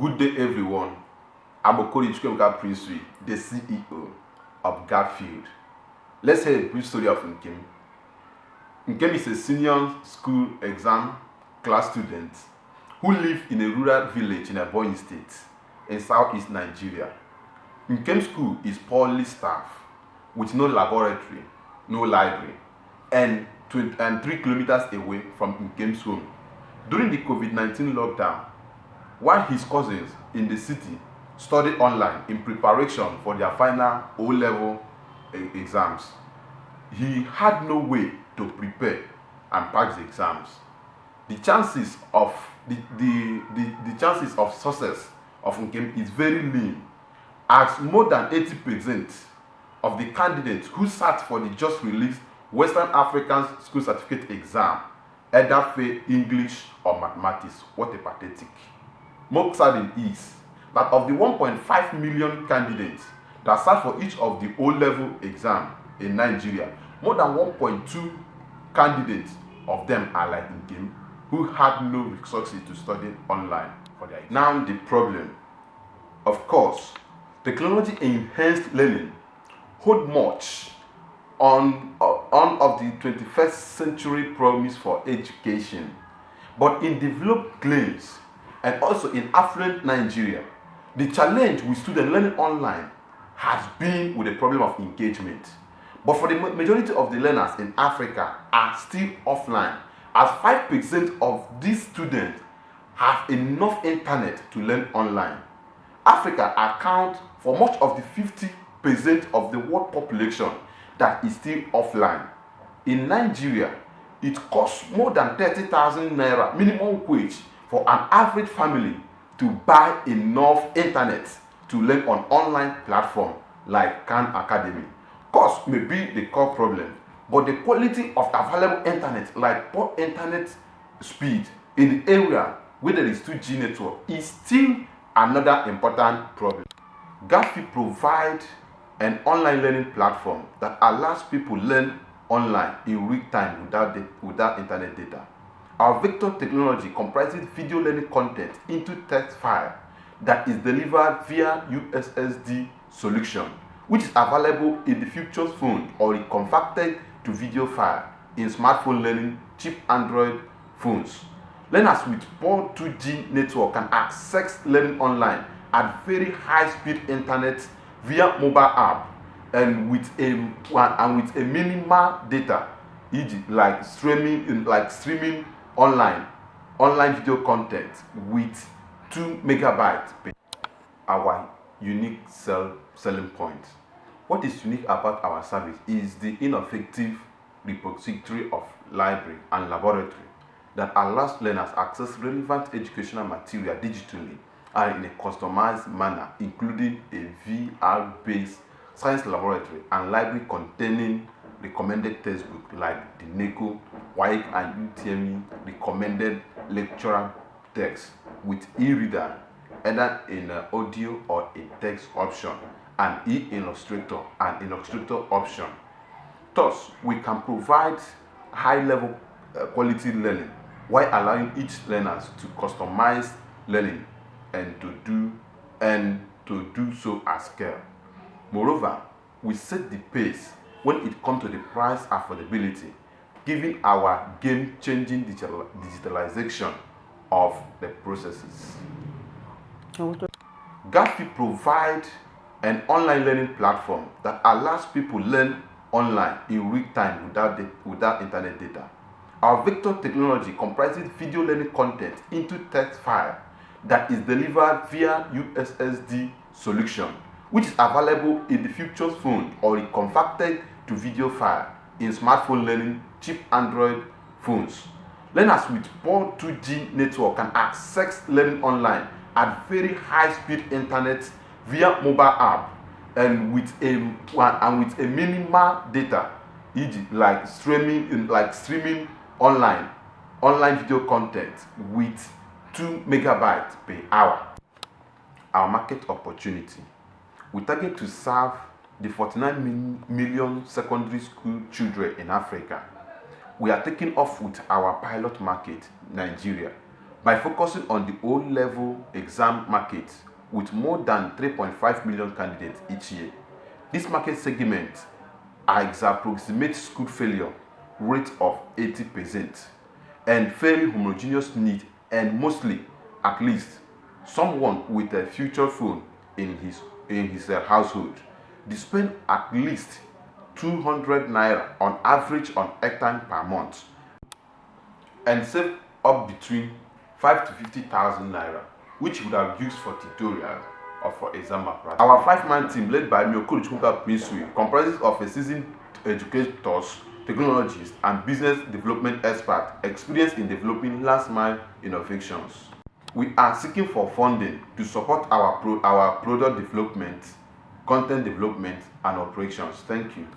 Good day, everyone. I'm Okori Chukwuemeka Priestry, the CEO of Garfield. Let's hear a brief story of Nkem. Nkem is a senior school exam class student who lives in a rural village in Ebonyi State in southeast Nigeria. Nkem's school is poorly staffed with no laboratory, no library, and 3 kilometers away from Nkem's home. During the COVID-19 lockdown, while his cousins in the city studied online in preparation for their final O-level exams, he had no way to prepare and pass the exams. The chances of the chances of success of Nkem is very lean, as more than 80% of the candidates who sat for the just released Western African School Certificate exam either fail English or mathematics. What a pathetic. More saddening is that of the 1.5 million candidates that sat for each of the O-level exam in Nigeria, more than 1.2 candidates of them are like Nkem, who had no resources to study online for their exam. Now the problem, of course, technology enhanced learning hold much on of the 21st century promise for education, but in developed claims and also in affluent Nigeria, the challenge with students learning online has been with the problem of engagement. But for the majority of the learners in Africa are still offline, as 5% of these students have enough internet to learn online. Africa accounts for much of the 50% of the world population that is still offline. In Nigeria, it costs more than 30,000 naira minimum wage for an average family to buy enough internet to learn on online platform like Khan Academy. Cost may be the core problem, but the quality of available internet, like poor internet speed in the area where there is 2G network, is still another important problem. Garfield provides an online learning platform that allows people learn online in real time without internet data. Our vector technology comprises video learning content into text file that is delivered via USSD solution, which is available in the future phone or converted to video file in smartphone learning cheap Android phones. Learners with poor 2G network can access learning online at very high speed internet via mobile app and with a minimal data, e.g. like streaming online video content with 2 megabytes per. Our unique selling point. What is unique about our service is the innovative repository of library and laboratory that allows learners access relevant educational material digitally and in a customized manner, including a VR-based science laboratory and library containing recommended textbooks like the NECO, WAEC and UTME recommended lecturer text with e-reader, either in audio or a text option, and e-illustrator and illustrator option. Thus, we can provide high-level quality learning while allowing each learner to customize learning and to do so at scale. Moreover, we set the pace when it comes to the price affordability, given our game-changing digitalization of the processes. Garfield provides an online learning platform that allows people learn online in real time without internet data. Our vector technology comprises video learning content into text file that is delivered via USSD solution, which is available in the future phone or converted to video file in smartphone learning cheap Android phones. Learners with poor 2G network can access learning online at very high speed internet via mobile app and with a minimal data, e.g. like streaming online video content with 2 megabytes per hour. Our market opportunity. We target to serve the 49 million secondary school children in Africa. We are taking off with our pilot market, Nigeria, by focusing on the O-level exam market with more than 3.5 million candidates each year. This market segment approximates school failure rate of 80% and fairly homogeneous need, and mostly, at least, someone with a future phone in his household. They spend at least 200 naira on average on airtime per month and save up between 5 to 50,000 naira, which he would have used for tutorials or for exam malpractice. Our 5-man team, led by Okoli Chukwuka Prince, comprises of a seasoned educators, technologists, and business development experts experienced in developing last-mile innovations. We are seeking for funding to support our product development, content development, and operations. Thank you.